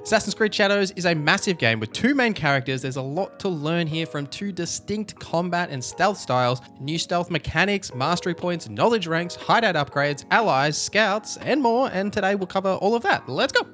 Assassin's Creed Shadows is a massive game with two main characters. There's a lot to learn here from two distinct combat and stealth styles, new stealth mechanics, mastery points, knowledge ranks, hideout upgrades, allies, scouts, and more. And today we'll cover all of that. Let's go!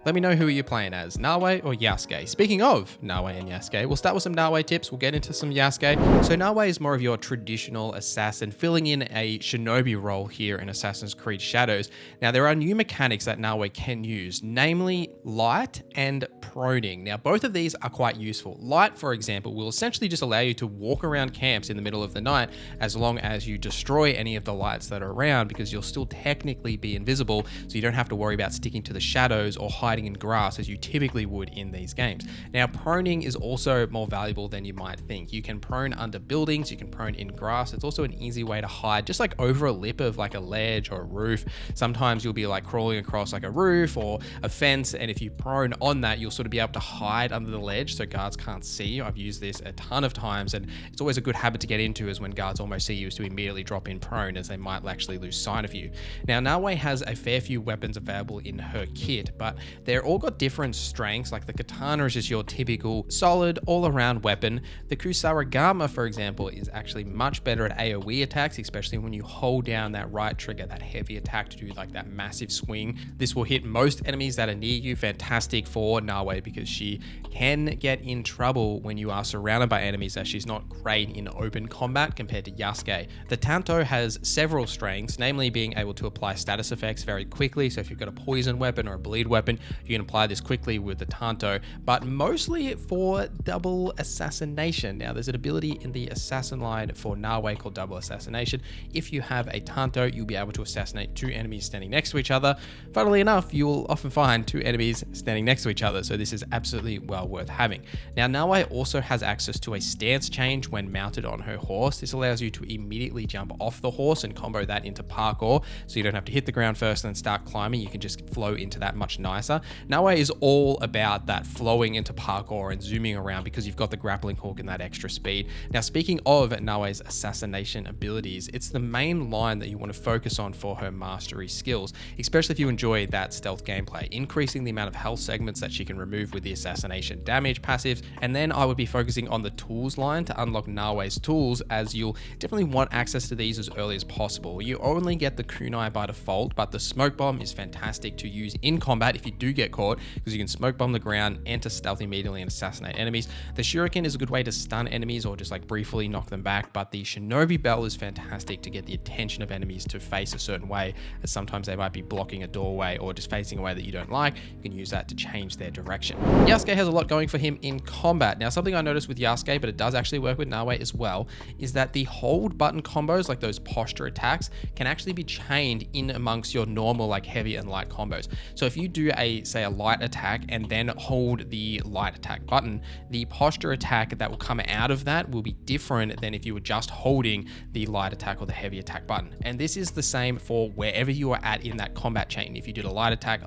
Let me know who you're playing as, Naoe or Yasuke. Speaking of Naoe and Yasuke, we'll start with some Naoe tips, we'll get into some Yasuke. So Naoe is more of your traditional assassin, filling in a shinobi role here in Assassin's Creed Shadows. Now there are new mechanics that Naoe can use, namely light and proning. Now both of these are quite useful. Light, for example, will essentially just allow you to walk around camps in the middle of the night as long as you destroy any of the lights that are around, because you'll still technically be invisible, so you don't have to worry about sticking to the shadows or hiding in grass as you typically would in these games. Now proning is also more valuable than you might think. You can prone under buildings, you can prone in grass. It's also an easy way to hide, just like over a lip of like a ledge or a roof. Sometimes you'll be like crawling across like a roof or a fence, and if you prone on that, you'll sort of be able to hide under the ledge so guards can't see you. I've used this a ton of times, and it's always a good habit to get into, is when guards almost see you, is to immediately drop in prone, as they might actually lose sight of you. Now Naoe has a fair few weapons available in her kit, but they're all got different strengths. Like the katana is just your typical solid all-around weapon. The kusarigama, for example, is actually much better at AoE attacks, especially when you hold down that right trigger, that heavy attack, to do like that massive swing. This will hit most enemies that are near you. Fantastic for Naoe because she can get in trouble when you are surrounded by enemies, as she's not great in open combat compared to Yasuke. The Tanto has several strengths, namely being able to apply status effects very quickly. So if you've got a poison weapon or a bleed weapon, you can apply this quickly with the Tanto, but mostly for double assassination. Now there's an ability in the assassin line for Naoe called double assassination. If you have a Tanto, you'll be able to assassinate two enemies standing next to each other. Funnily enough, you will often find two enemies standing next to each other, so this is absolutely well worth having. Now Naoe also has access to a stance change when mounted on her horse. This allows you to immediately jump off the horse and combo that into parkour, so you don't have to hit the ground first and then start climbing. You can just flow into that much nicer. Naoe is all about that flowing into parkour and zooming around because you've got the grappling hook and that extra speed. Now speaking of Naoe's assassination abilities, it's the main line that you want to focus on for her mastery skills, especially if you enjoy that stealth gameplay, increasing the amount of health segments that she can remove with the assassination damage passives. And then I would be focusing on the tools line to unlock Naoe's tools, as you'll definitely want access to these as early as possible. You only get the kunai by default, but the smoke bomb is fantastic to use in combat if you do get caught, because you can smoke bomb the ground, enter stealth immediately, and assassinate enemies. The shuriken is a good way to stun enemies or just like briefly knock them back, but the shinobi bell is fantastic to get the attention of enemies to face a certain way, as sometimes they might be blocking a doorway or just facing a way that you don't like. You can use that to change their direction. Yasuke has a lot going for him in combat. Now something I noticed with Yasuke, but it does actually work with Naoe as well, is that the hold button combos, like those posture attacks, can actually be chained in amongst your normal like heavy and light combos. So if you do say a light attack and then hold the light attack button, the posture attack that will come out of that will be different than if you were just holding the light attack or the heavy attack button. And this is the same for wherever you are at in that combat chain. If you did a light attack,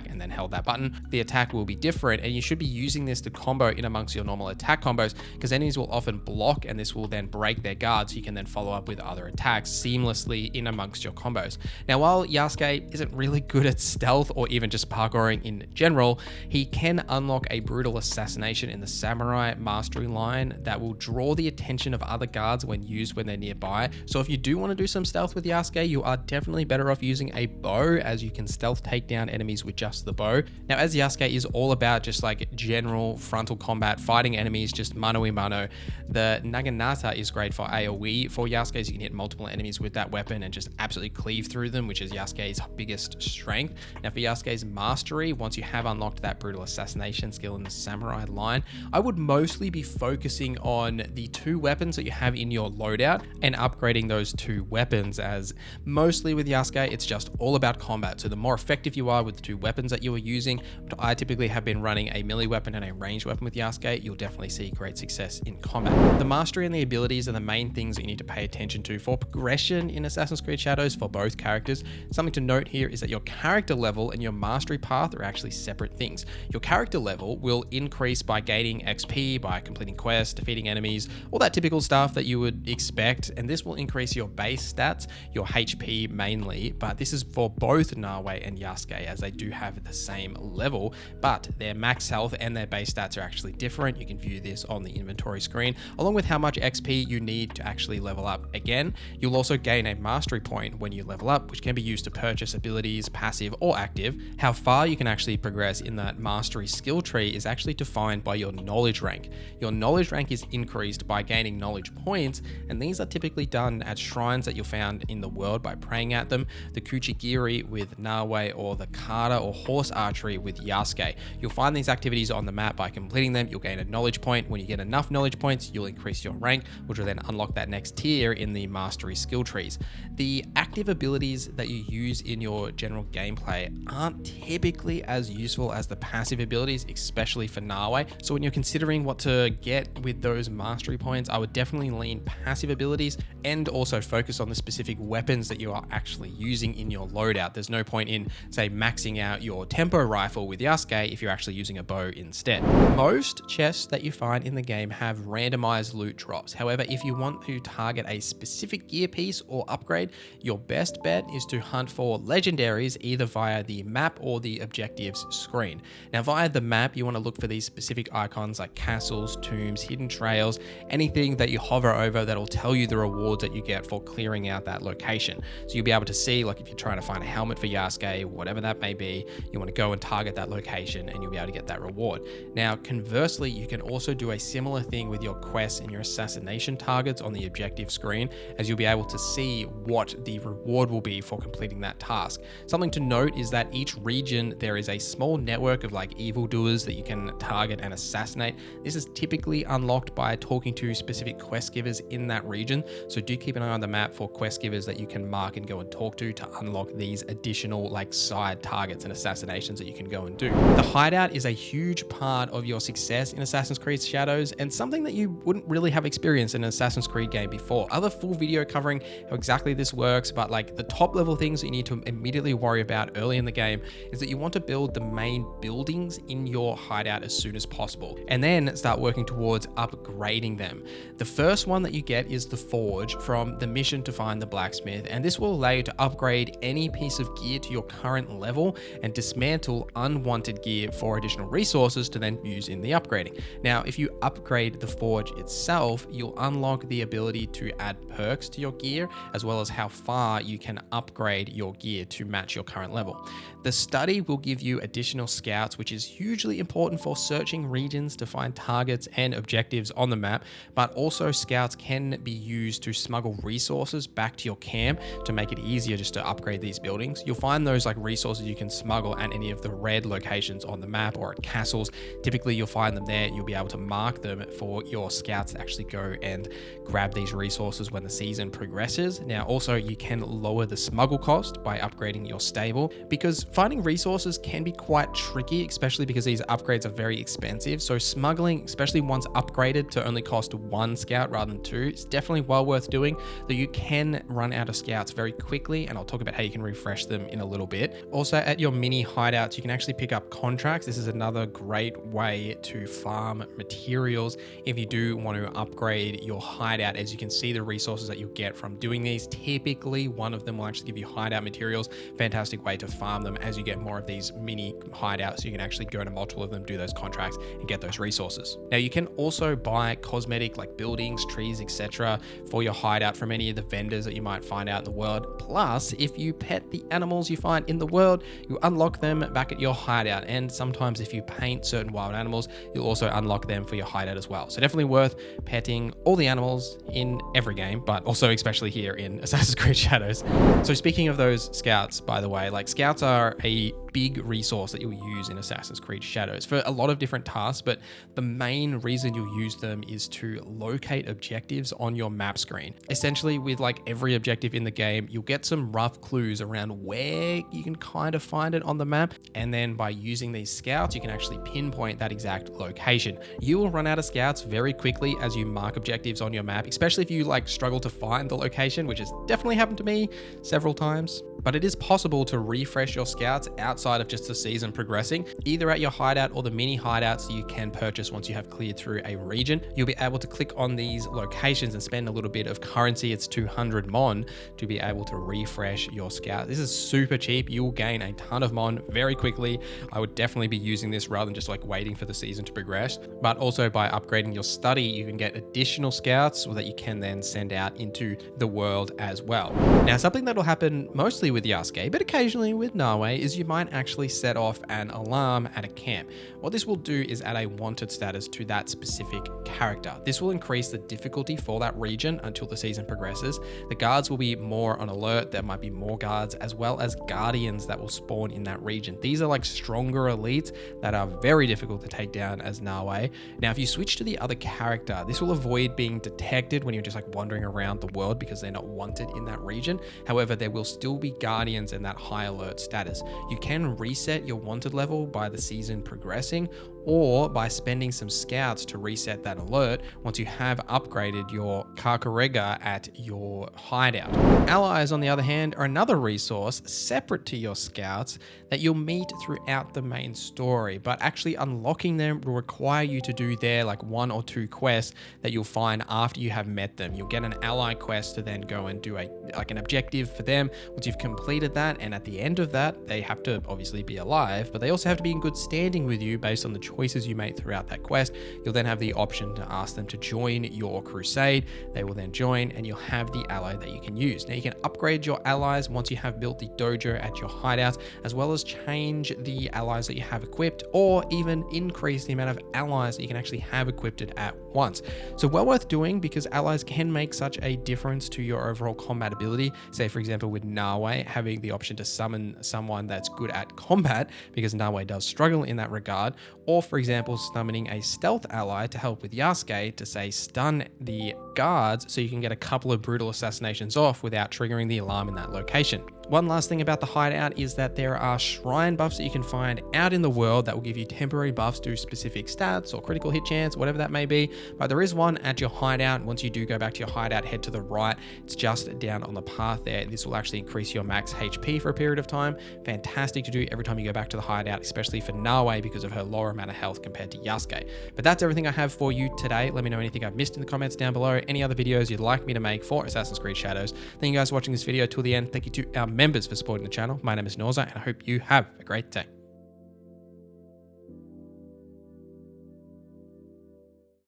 and then held that button, the attack will be different, and you should be using this to combo in amongst your normal attack combos, because enemies will often block, and this will then break their guard, so you can then follow up with other attacks seamlessly in amongst your combos. Now while Yasuke isn't really good at stealth or even just parkouring in general, he can unlock a brutal assassination in the samurai mastery line that will draw the attention of other guards when used when they're nearby. So if you do want to do some stealth with Yasuke, you are definitely better off using a bow, as you can stealth take down enemies with just the bow. Now as Yasuke is all about just like general frontal combat, fighting enemies just mano a mano, the naginata is great for AoE for Yasuke, so you can hit multiple enemies with that weapon and just absolutely cleave through them, which is Yasuke's biggest strength. Now for Yasuke's mastery, once you have unlocked that brutal assassination skill in the samurai line, I would mostly be focusing on the two weapons that you have in your loadout and upgrading those two weapons, as mostly with Yasuke it's just all about combat. So the more effective you are with the two weapons that you are using, but I typically have been running a melee weapon and a ranged weapon with Yasuke, you'll definitely see great success in combat. The mastery and the abilities are the main things that you need to pay attention to for progression in Assassin's Creed Shadows for both characters. Something to note here is that your character level and your mastery path they're actually separate things. Your character level will increase by gaining XP, by completing quests, defeating enemies, all that typical stuff that you would expect, and this will increase your base stats, your HP mainly, but this is for both Naoe and Yasuke, as they do have the same level, but their max health and their base stats are actually different. You can view this on the inventory screen, along with how much XP you need to actually level up again. You'll also gain a mastery point when you level up, which can be used to purchase abilities, passive or active. How far you can actually progress in that mastery skill tree is actually defined by your knowledge rank. Your knowledge rank is increased by gaining knowledge points, and these are typically done at shrines that you'll found in the world by praying at them, the Kuchigiri with Naoe, or the Kata or horse archery with Yasuke. You'll find these activities on the map. By completing them, you'll gain a knowledge point. When you get enough knowledge points, you'll increase your rank, which will then unlock that next tier in the mastery skill trees. The active abilities that you use in your general gameplay aren't typically as useful as the passive abilities, especially for Naoe. So when you're considering what to get with those mastery points, I would definitely lean passive abilities and also focus on the specific weapons that you are actually using in your loadout. There's no point in, say, maxing out your tempo rifle with Yasuke if you're actually using a bow instead. Most chests that you find in the game have randomized loot drops. However, if you want to target a specific gear piece or upgrade, your best bet is to hunt for legendaries either via the map or the objectives screen. Now, via the map, you want to look for these specific icons like castles, tombs, hidden trails, anything that you hover over that'll tell you the rewards that you get for clearing out that location. So you'll be able to see, like if you're trying to find a helmet for Yasuke, whatever that may be, you want to go and target that location and you'll be able to get that reward. Now, conversely, you can also do a similar thing with your quests and your assassination targets on the objective screen, as you'll be able to see what the reward will be for completing that task. Something to note is that each region, there is a small network of like evildoers that you can target and assassinate. This is typically unlocked by talking to specific quest givers in that region. So do keep an eye on the map for quest givers that you can mark and go and talk to unlock these additional like side targets and assassinations that you can go and do. The hideout is a huge part of your success in Assassin's Creed Shadows, and something that you wouldn't really have experienced in an Assassin's Creed game before. Other full video covering how exactly this works, but like the top level things that you need to immediately worry about early in the game is that you want to build the main buildings in your hideout as soon as possible, and then start working towards upgrading them. The first one that you get is the forge from the mission to find the blacksmith, and this will allow you to upgrade any piece of gear to your current level and dismantle unwanted gear for additional resources to then use in the upgrading. Now, if you upgrade the forge itself, you'll unlock the ability to add perks to your gear, as well as how far you can upgrade your gear to match your current level. The study will give you additional scouts, which is hugely important for searching regions to find targets and objectives on the map, but also scouts can be used to smuggle resources back to your camp to make it easier just to upgrade these buildings. You'll find those like resources you can smuggle at any of the red locations on the map or at castles. Typically you'll find them there. You'll be able to mark them for your scouts to actually go and grab these resources when the season progresses. Now also you can lower the smuggle cost by upgrading your stable, because finding resources can be quite tricky, especially because these upgrades are very expensive. So smuggling, especially once upgraded to only cost 1 scout rather than 2, is definitely well worth doing, though you can run out of scouts very quickly, and I'll talk about how you can refresh them in a little bit. Also, at your mini hideouts, you can actually pick up contracts. This is another great way to farm materials if you do want to upgrade your hideout. As you can see, the resources that you'll get from doing these, typically one of them will actually give you hideout materials. Fantastic way to farm them as you get more of these mini hideouts. You can actually go to multiple of them, do those contracts and get those resources. Now you can also buy cosmetic like buildings, trees, etc. for your hideout from any of the vendors that you might find out in the world. Plus, if you pet the animals you find in the world, you unlock them back at your hideout. And sometimes if you paint certain wild animals, you'll also unlock them for your hideout as well. So definitely worth petting all the animals in every game, but also especially here in Assassin's Creed Shadows. So speaking of those scouts, by the way, like scouts are a big resource that you'll use in Assassin's Creed Shadows for a lot of different tasks, but the main reason you'll use them is to locate objectives on your map screen. Essentially, with like every objective in the game, you'll get some rough clues around where you can kind of find it on the map, and then by using these scouts, you can actually pinpoint that exact location. You will run out of scouts very quickly as you mark objectives on your map, especially if you like struggle to find the location, which has definitely happened to me several times. But it is possible to refresh your scouts outside outside of just the season progressing, either at your hideout or the mini hideouts that you can purchase once you have cleared through a region. You'll be able to click on these locations and spend a little bit of currency, it's 200 mon, to be able to refresh your scout. This is super cheap. You will gain a ton of mon very quickly. I would definitely be using this rather than just like waiting for the season to progress. But also by upgrading your study, you can get additional scouts that you can then send out into the world as well. Now, something that'll happen mostly with Yasuke, but occasionally with Naoe, is you might actually set off an alarm at a camp. What this will do is add a wanted status to that specific character. This will increase the difficulty for that region until the season progresses. The guards will be more on alert. There might be more guards, as well as guardians that will spawn in that region. These are like stronger elites that are very difficult to take down as Naoe. Now, if you switch to the other character, this will avoid being detected when you're just like wandering around the world because they're not wanted in that region. However, there will still be guardians in that high alert status. You can reset your wanted level by the season progressing, or by spending some scouts to reset that alert once you have upgraded your Kakarega at your hideout. Allies, on the other hand, are another resource separate to your scouts that you'll meet throughout the main story, but actually unlocking them will require you to do their like 1 or 2 quests that you'll find after you have met them. You'll get an ally quest to then go and do an objective for them once you've completed that, and at the end of that, they have to obviously be alive, but they also have to be in good standing with you based on the choices you made throughout that quest. You'll then have the option to ask them to join your crusade. They will then join, and you'll have the ally that you can use. Now, you can upgrade your allies once you have built the dojo at your hideout, as well as change the allies that you have equipped, or even increase the amount of allies that you can actually have equipped at once. So well worth doing, because allies can make such a difference to your overall combat ability. Say, for example, with Naoe, having the option to summon someone that's good at combat, because Naoe does struggle in that regard, or for example, summoning a stealth ally to help with Yasuke to say stun the guards so you can get a couple of brutal assassinations off without triggering the alarm in that location. One last thing about the hideout is that there are shrine buffs that you can find out in the world that will give you temporary buffs to specific stats or critical hit chance, whatever that may be. But there is one at your hideout. Once you do go back to your hideout, head to the right. It's just down on the path there. This will actually increase your max HP for a period of time. Fantastic to do every time you go back to the hideout, especially for Naoe because of her lower amount of health compared to Yasuke. But that's everything I have for you today. Let me know anything I've missed in the comments down below. Any other videos you'd like me to make for Assassin's Creed Shadows. Thank you guys for watching this video till the end. Thank you to our members for supporting the channel. My name is Naoe, and I hope you have a great day.